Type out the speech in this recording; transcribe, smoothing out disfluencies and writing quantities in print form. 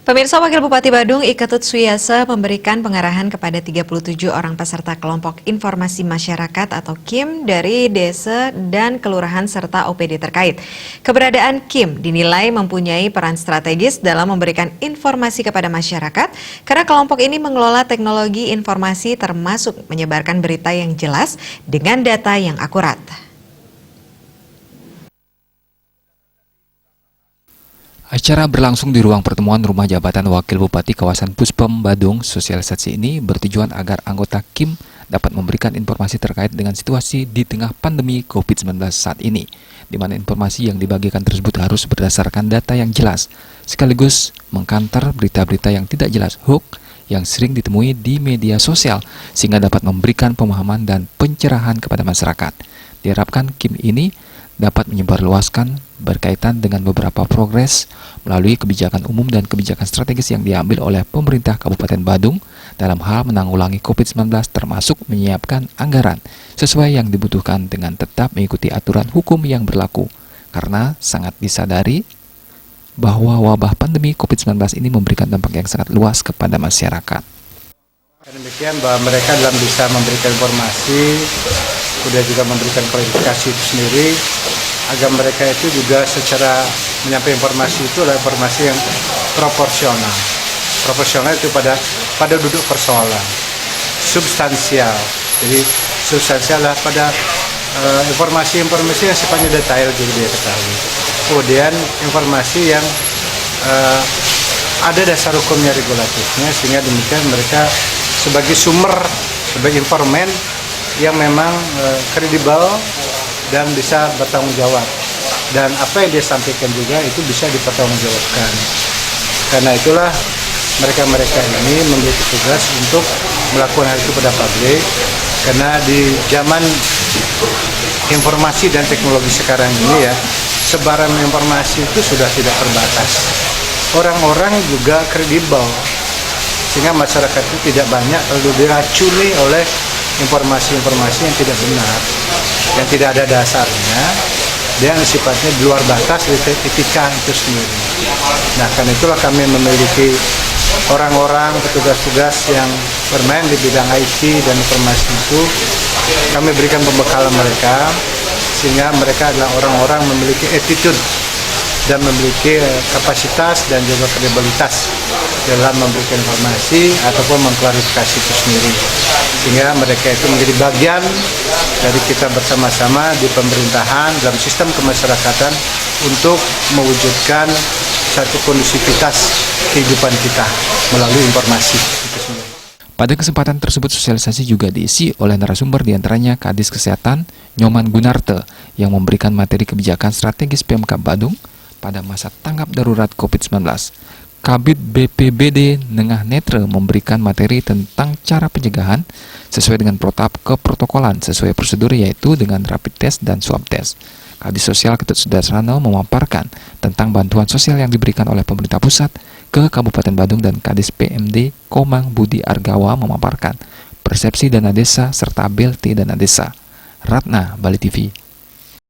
Pemirsa, Wakil Bupati Badung Iketut Suyasa memberikan pengarahan kepada 37 orang peserta kelompok informasi masyarakat atau KIM dari desa dan kelurahan serta OPD terkait. Keberadaan KIM dinilai mempunyai peran strategis dalam memberikan informasi kepada masyarakat karena kelompok ini mengelola teknologi informasi termasuk menyebarkan berita yang jelas dengan data yang akurat. Acara berlangsung di ruang pertemuan Rumah Jabatan Wakil Bupati kawasan Puspem Badung. Sosialisasi ini bertujuan agar anggota KIM dapat memberikan informasi terkait dengan situasi di tengah pandemi COVID-19 saat ini, di mana informasi yang dibagikan tersebut harus berdasarkan data yang jelas, sekaligus mengkanter berita-berita yang tidak jelas, hoax, yang sering ditemui di media sosial, sehingga dapat memberikan pemahaman dan pencerahan kepada masyarakat. Diharapkan KIM ini dapat menyebarluaskan berkaitan dengan beberapa progres melalui kebijakan umum dan kebijakan strategis yang diambil oleh pemerintah Kabupaten Badung dalam hal menanggulangi COVID-19, termasuk menyiapkan anggaran sesuai yang dibutuhkan dengan tetap mengikuti aturan hukum yang berlaku, karena sangat disadari bahwa wabah pandemi COVID-19 ini memberikan dampak yang sangat luas kepada masyarakat. Demikian bahwa mereka dalam bisa memberikan informasi, kemudian juga memberikan klarifikasi itu sendiri, agar mereka itu juga secara menyampaikan informasi itu adalah informasi yang proporsional. Proporsional itu pada duduk persoalan, substansial. Jadi substansial adalah pada informasi-informasi yang sifatnya detail juga dia ketahui. Kemudian informasi yang ada dasar hukumnya, regulatifnya, sehingga demikian mereka sebagai sumber, sebagai informan yang memang kredibel dan bisa bertanggung jawab, dan apa yang dia sampaikan juga itu bisa dipertanggungjawabkan. Karena itulah mereka ini memiliki tugas untuk melakukan hal itu pada publik, karena di zaman informasi dan teknologi sekarang ini ya, sebaran informasi itu sudah tidak terbatas. Orang-orang juga kredibel, sehingga masyarakat itu tidak banyak lalu diracuni oleh informasi-informasi yang tidak benar, yang tidak ada dasarnya, dan sifatnya di luar batas etika itu sendiri. Nah, karena itulah kami memiliki orang-orang, petugas-petugas yang bermain di bidang IT dan informasi itu. Kami berikan pembekalan mereka, sehingga mereka adalah orang-orang memiliki attitude dan memiliki kapasitas dan juga kredibilitas dalam memberikan informasi ataupun mengklarifikasi itu sendiri, sehingga mereka itu menjadi bagian dari kita bersama-sama di pemerintahan dalam sistem kemasyarakatan untuk mewujudkan satu kondusivitas kehidupan kita melalui informasi itu sendiri. Pada kesempatan tersebut, sosialisasi juga diisi oleh narasumber, diantaranya Kadis Kesehatan Nyoman Gunarte yang memberikan materi kebijakan strategis Pemkab Badung pada masa tanggap darurat COVID-19. Kabid BPBD Nengah Netre memberikan materi tentang cara pencegahan sesuai dengan protap keprotokolan sesuai prosedur, yaitu dengan rapid test dan swab test. Kadis Sosial Ketut Sudarsono memaparkan tentang bantuan sosial yang diberikan oleh pemerintah pusat ke Kabupaten Badung, dan Kadis PMD Komang Budi Argawa memaparkan persepsi dana desa serta BLT dana desa. Ratna, Bali TV.